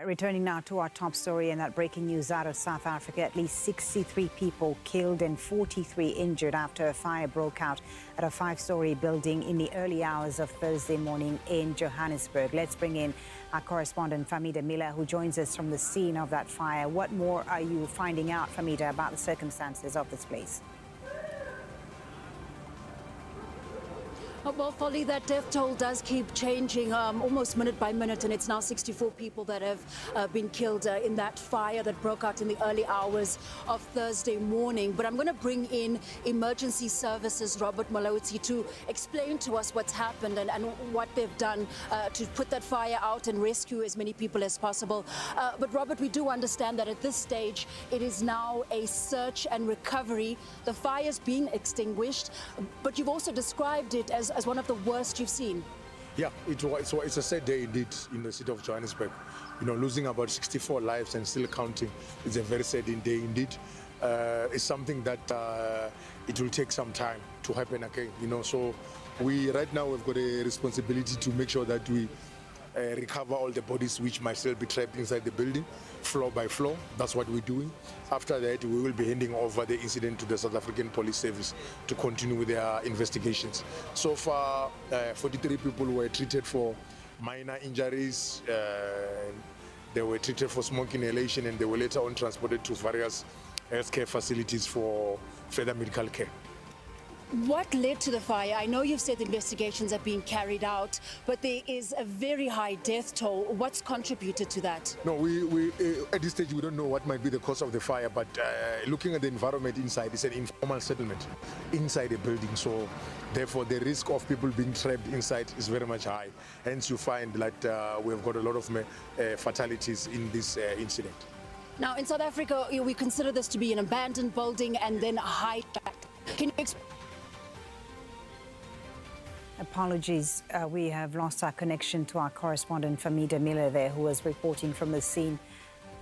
Returning now to our top story and that breaking news out of South Africa. At least 63 people killed and 43 injured after a fire broke out at a 5-story building in the early hours of Thursday morning in Johannesburg. Let's bring in our correspondent Famida Miller, who joins us from the scene of that fire. What more are you finding out, Famida, about the circumstances of this place? Well, Folly, that death toll does keep changing almost minute by minute, and it's now 64 people that have been killed in that fire that broke out in the early hours of Thursday morning. But I'm going to bring in emergency services, Robert Malawitsi, to explain to us what's happened and what they've done to put that fire out and rescue as many people as possible. But Robert, we do understand that at this stage, it is now a search and recovery. The fire's being extinguished, but you've also described it as one of the worst you've seen. Yeah, it's a sad day indeed in the city of Johannesburg. You know, losing about 64 lives and still counting is a very sad day indeed. It's something that it will take some time to happen again. You know, so right now we've got a responsibility to make sure that we recover all the bodies which might still be trapped inside the building, floor by floor. That's what we're doing. After that, we will be handing over the incident to the South African Police Service to continue with their investigations. So far, 43 people were treated for minor injuries. They were treated for smoke inhalation, and they were later on transported to various healthcare facilities for further medical care. What led to the fire? I know you've said investigations are being carried out, but there is a very high death toll. What's contributed to that? No, we at this stage we don't know what might be the cause of the fire, but looking at the environment inside, it's an informal settlement inside a building, so therefore the risk of people being trapped inside is very much high. Hence you find that we've got a lot of fatalities in this incident. Now in South Africa, we consider this to be an abandoned building and then a hijacked. Can you explain? Apologies, we have lost our connection to our correspondent Famida Miller there, who was reporting from the scene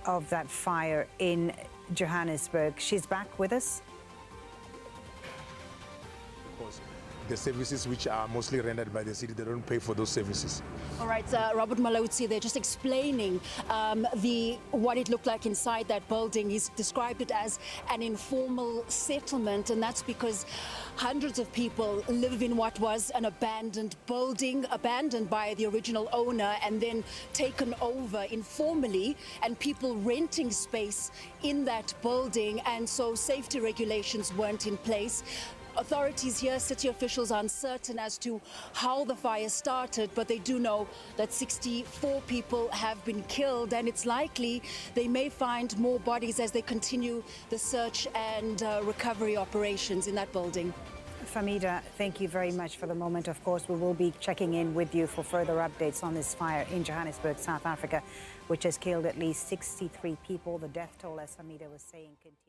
of that fire in Johannesburg. She's back with us. Of course, the services which are mostly rendered by the city, they don't pay for those services. All right, Robert Malawitsi, they're just explaining what it looked like inside that building. He's described it as an informal settlement, and that's because hundreds of people live in what was an abandoned building, abandoned by the original owner and then taken over informally, and people renting space in that building, and so safety regulations weren't in place. Authorities here, city officials, are uncertain as to how the fire started, but they do know that 64 people have been killed, and it's likely they may find more bodies as they continue the search and recovery operations in that building. Famida, thank you very much for the moment. Of course, we will be checking in with you for further updates on this fire in Johannesburg, South Africa, which has killed at least 63 people. The death toll, as Famida was saying, continues.